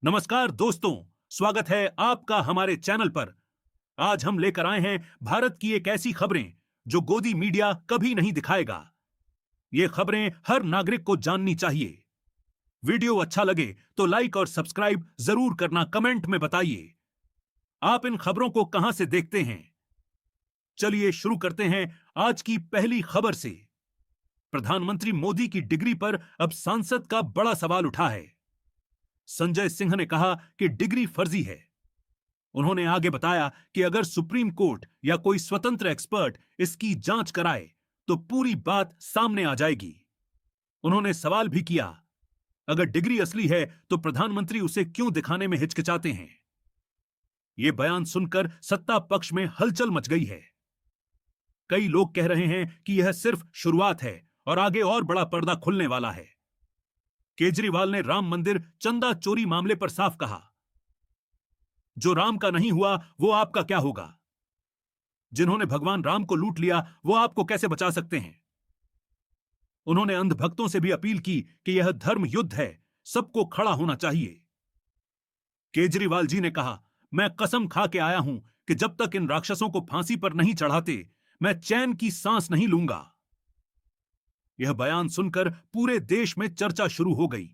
नमस्कार दोस्तों, स्वागत है आपका हमारे चैनल पर। आज हम लेकर आए हैं भारत की एक ऐसी खबरें जो गोदी मीडिया कभी नहीं दिखाएगा। ये खबरें हर नागरिक को जाननी चाहिए। वीडियो अच्छा लगे तो लाइक और सब्सक्राइब जरूर करना, कमेंट में बताइए आप इन खबरों को कहां से देखते हैं। चलिए शुरू करते हैं आज की पहली खबर से। प्रधानमंत्री मोदी की डिग्री पर अब सांसद का बड़ा सवाल उठा है। संजय सिंह ने कहा कि डिग्री फर्जी है। उन्होंने आगे बताया कि अगर सुप्रीम कोर्ट या कोई स्वतंत्र एक्सपर्ट इसकी जांच कराए तो पूरी बात सामने आ जाएगी। उन्होंने सवाल भी किया, अगर डिग्री असली है तो प्रधानमंत्री उसे क्यों दिखाने में हिचकिचाते हैं। यह बयान सुनकर सत्ता पक्ष में हलचल मच गई है। कई लोग कह रहे हैं कि यह सिर्फ शुरुआत है और आगे और बड़ा पर्दा खुलने वाला है। केजरीवाल ने राम मंदिर चंदा चोरी मामले पर साफ कहा, जो राम का नहीं हुआ वो आपका क्या होगा। जिन्होंने भगवान राम को लूट लिया वो आपको कैसे बचा सकते हैं। उन्होंने अंधभक्तों से भी अपील की कि यह धर्म युद्ध है, सबको खड़ा होना चाहिए। केजरीवाल जी ने कहा, मैं कसम खा के आया हूं कि जब तक इन राक्षसों को फांसी पर नहीं चढ़ाते मैं चैन की सांस नहीं लूंगा। यह बयान सुनकर पूरे देश में चर्चा शुरू हो गई।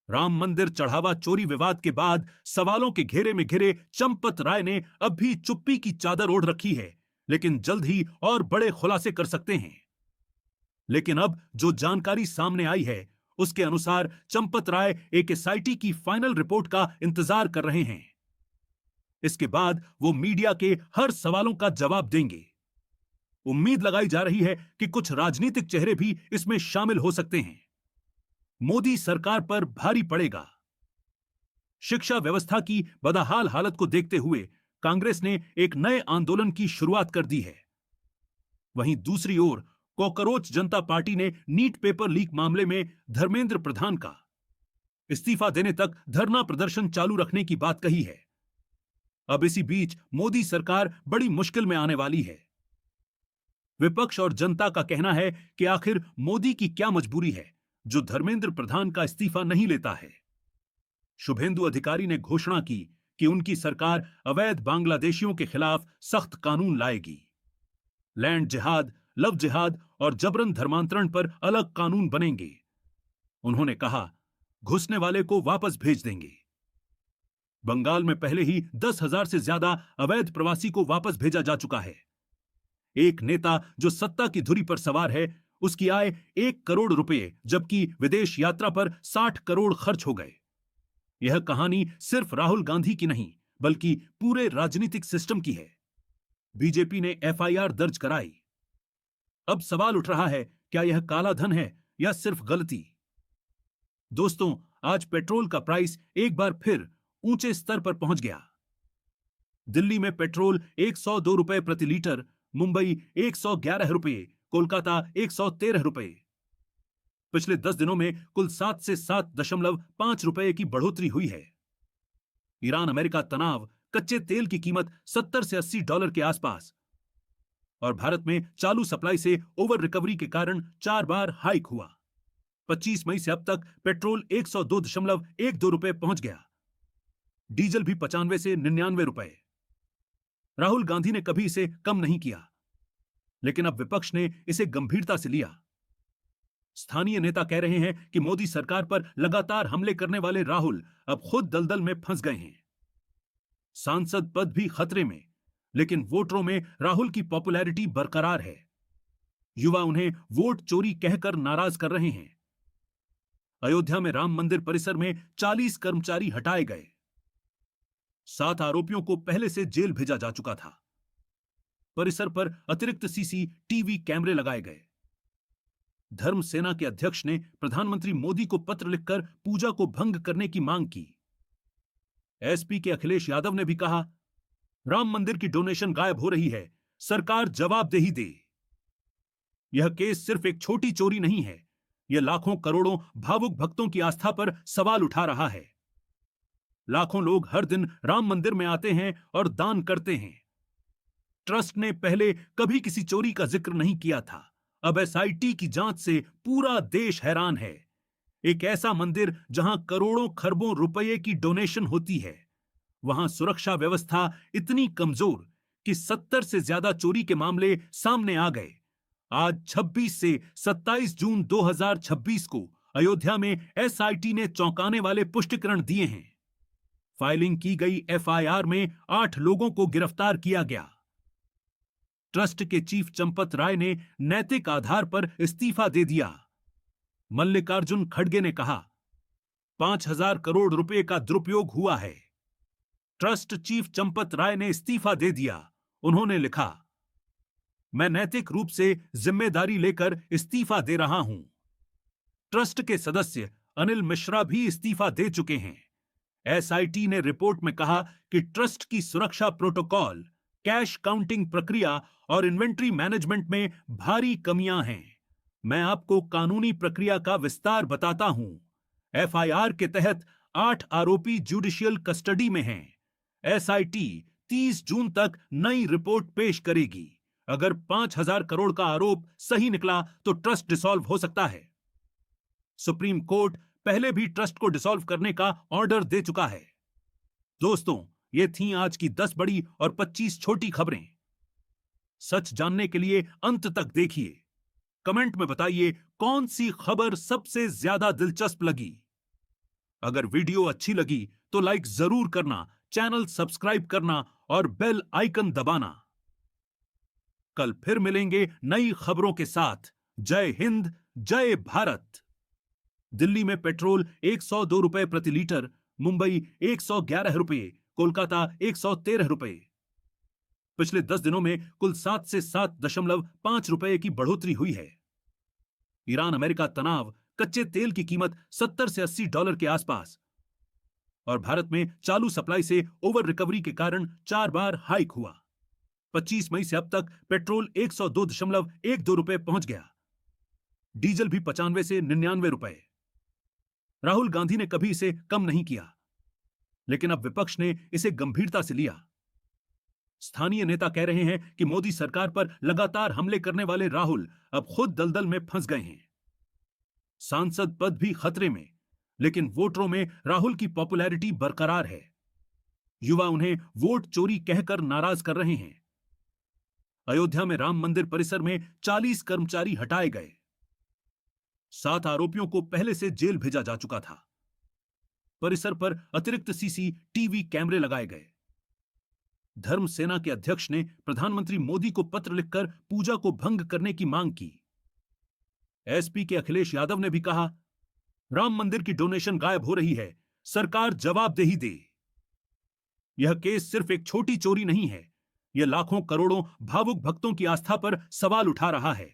राम मंदिर चढ़ावा चोरी विवाद के बाद सवालों के घेरे में घिरे चंपत राय ने अब भी चुप्पी की चादर ओढ़ रखी है, लेकिन जल्द ही और बड़े खुलासे कर सकते हैं। लेकिन अब जो जानकारी सामने आई है उसके अनुसार चंपत राय एक एसआईटी की फाइनल रिपोर्ट का इंतजार कर रहे हैं। इसके बाद वो मीडिया के हर सवालों का जवाब देंगे। उम्मीद लगाई जा रही है कि कुछ राजनीतिक चेहरे भी इसमें शामिल हो सकते हैं। मोदी सरकार पर भारी पड़ेगा। शिक्षा व्यवस्था की बदहाल हालत को देखते हुए कांग्रेस ने एक नए आंदोलन की शुरुआत कर दी है। वहीं दूसरी ओर कॉकरोच जनता पार्टी ने नीट पेपर लीक मामले में धर्मेंद्र प्रधान का इस्तीफा देने तक धरना प्रदर्शन चालू रखने की बात कही है। अब इसी बीच मोदी सरकार बड़ी मुश्किल में आने वाली है। विपक्ष और जनता का कहना है कि आखिर मोदी की क्या मजबूरी है जो धर्मेंद्र प्रधान का इस्तीफा नहीं लेता है। शुभेंदु अधिकारी ने घोषणा की कि उनकी सरकार अवैध बांग्लादेशियों के खिलाफ सख्त कानून लाएगी। लैंड जिहाद, लव जिहाद और जबरन धर्मांतरण पर अलग कानून बनेंगे। उन्होंने कहा, घुसने वाले को वापस भेज देंगे। बंगाल में पहले ही 10,000 से ज्यादा अवैध प्रवासी को वापस भेजा जा चुका है। एक नेता जो सत्ता की धुरी पर सवार है, उसकी आय 1 करोड़ रुपए, जबकि विदेश यात्रा पर 60 करोड़ खर्च हो गए। यह कहानी सिर्फ राहुल गांधी की नहीं बल्कि पूरे राजनीतिक सिस्टम की है। बीजेपी ने एफआईआर दर्ज कराई। अब सवाल उठ रहा है, क्या यह काला धन है या सिर्फ गलती। दोस्तों, आज पेट्रोल का प्राइस एक बार फिर ऊंचे स्तर पर पहुंच गया। दिल्ली में पेट्रोल 102 रुपए प्रति लीटर, मुंबई 111 रुपए, कोलकाता 113 रुपए। पिछले 10 दिनों में कुल 7 से 7.5 रुपए की बढ़ोतरी हुई है। ईरान अमेरिका तनाव, कच्चे तेल की कीमत 70 से 80 डॉलर के आसपास। और भारत में चालू सप्लाई से ओवर रिकवरी के कारण 4 बार हाइक हुआ। 25 मई से अब तक पेट्रोल 102.12 रुपए पहुंच गया। डीजल भी 95 से 99 रुपए। राहुल गांधी ने कभी इसे कम नहीं किया, लेकिन अब विपक्ष ने इसे गंभीरता से लिया। स्थानीय नेता कह रहे हैं कि मोदी सरकार पर लगातार हमले करने वाले राहुल अब खुद दलदल में फंस गए हैं। सांसद पद भी खतरे में, लेकिन वोटरों में राहुल की पॉपुलैरिटी बरकरार है। युवा उन्हें वोट चोरी कहकर नाराज कर रहे हैं। अयोध्या में राम मंदिर परिसर में 40 कर्मचारी हटाए गए। 7 आरोपियों को पहले से जेल भेजा जा चुका था। परिसर पर अतिरिक्त सीसीटीवी कैमरे लगाए गए। धर्म सेना के अध्यक्ष ने प्रधानमंत्री मोदी को पत्र लिखकर पूजा को भंग करने की मांग की। एसपी के अखिलेश यादव ने भी कहा, राम मंदिर की डोनेशन गायब हो रही है, सरकार जवाबदेही दे। यह केस सिर्फ एक छोटी चोरी नहीं है, यह लाखों करोड़ों भावुक भक्तों की आस्था पर सवाल उठा रहा है। लाखों लोग हर दिन राम मंदिर में आते हैं और दान करते हैं। ट्रस्ट ने पहले कभी किसी चोरी का जिक्र नहीं किया था। अब एसआईटी की जांच से पूरा देश हैरान है। एक ऐसा मंदिर जहां करोड़ों खरबों रुपए की डोनेशन होती है, वहां सुरक्षा व्यवस्था इतनी कमजोर कि 70 से ज्यादा चोरी के मामले सामने आ गए। आज 26 से 27 जून 2026 को अयोध्या में एसआईटी ने चौंकाने वाले पुष्टिकरण दिए हैं। फाइलिंग की गई एफआईआर में 8 लोगों को गिरफ्तार किया गया। ट्रस्ट के चीफ चंपत राय ने नैतिक आधार पर इस्तीफा दे दिया। मल्लिकार्जुन खड़गे ने कहा, 5,000 करोड़ रुपए का दुरुपयोग हुआ है। ट्रस्ट चीफ चंपत राय ने इस्तीफा दे दिया। उन्होंने लिखा, मैं नैतिक रूप से जिम्मेदारी लेकर इस्तीफा दे रहा हूं। ट्रस्ट के सदस्य अनिल मिश्रा भी इस्तीफा दे चुके हैं। एसआईटी ने रिपोर्ट में कहा कि ट्रस्ट की सुरक्षा प्रोटोकॉल, कैश काउंटिंग प्रक्रिया और इन्वेंट्री मैनेजमेंट में भारी कमियां हैं। मैं आपको कानूनी प्रक्रिया का विस्तार बताता हूं। एफआईआर के तहत 8 आरोपी जुडिशियल कस्टडी में हैं। एसआईटी 30 जून तक नई रिपोर्ट पेश करेगी। अगर 5,000 करोड़ का आरोप सही निकला तो ट्रस्ट डिसॉल्व हो सकता है। सुप्रीम कोर्ट पहले भी ट्रस्ट को डिसॉल्व करने का ऑर्डर दे चुका है। दोस्तों, ये थी आज की 10 बड़ी और 25 छोटी खबरें। सच जानने के लिए अंत तक देखिए। कमेंट में बताइए कौन सी खबर सबसे ज्यादा दिलचस्प लगी। अगर वीडियो अच्छी लगी तो लाइक जरूर करना, चैनल सब्सक्राइब करना और बेल आइकन दबाना। कल फिर मिलेंगे नई खबरों के साथ। जय हिंद, जय भारत। दिल्ली में पेट्रोल 102 रुपए प्रति लीटर, मुंबई 111 रुपए, कोलकाता 113 रुपए। पिछले 10 दिनों में कुल 7 से 7.5 रुपए की बढ़ोतरी हुई है। ईरान अमेरिका तनाव, कच्चे तेल की कीमत 70 से 80 डॉलर के आसपास। और भारत में चालू सप्लाई से ओवर रिकवरी के कारण 4 बार हाइक हुआ। 25 मई से अब तक पेट्रोल 102.12 रुपए पहुंच गया। डीजल भी 95 से 99 रुपए। राहुल गांधी ने कभी इसे कम नहीं किया, लेकिन अब विपक्ष ने इसे गंभीरता से लिया। स्थानीय नेता कह रहे हैं कि मोदी सरकार पर लगातार हमले करने वाले राहुल अब खुद दलदल में फंस गए हैं। सांसद पद भी खतरे में, लेकिन वोटरों में राहुल की पॉपुलैरिटी बरकरार है। युवा उन्हें वोट चोरी कहकर नाराज कर रहे हैं। अयोध्या में राम मंदिर परिसर में 40 कर्मचारी हटाए गए। 7 आरोपियों को पहले से जेल भेजा जा चुका था। परिसर पर अतिरिक्त सीसीटीवी कैमरे लगाए गए। धर्म सेना के अध्यक्ष ने प्रधानमंत्री मोदी को पत्र लिखकर पूजा को भंग करने की मांग की। एसपी के अखिलेश यादव ने भी कहा, राम मंदिर की डोनेशन गायब हो रही है, सरकार जवाबदेही दे। यह केस सिर्फ एक छोटी चोरी नहीं है, यह लाखों करोड़ों भावुक भक्तों की आस्था पर सवाल उठा रहा है।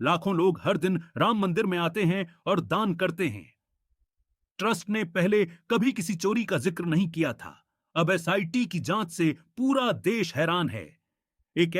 लाखों लोग हर दिन राम मंदिर में आते हैं और दान करते हैं। ट्रस्ट ने पहले कभी किसी चोरी का जिक्र नहीं किया था। अब एसआईटी की जांच से पूरा देश हैरान है। एक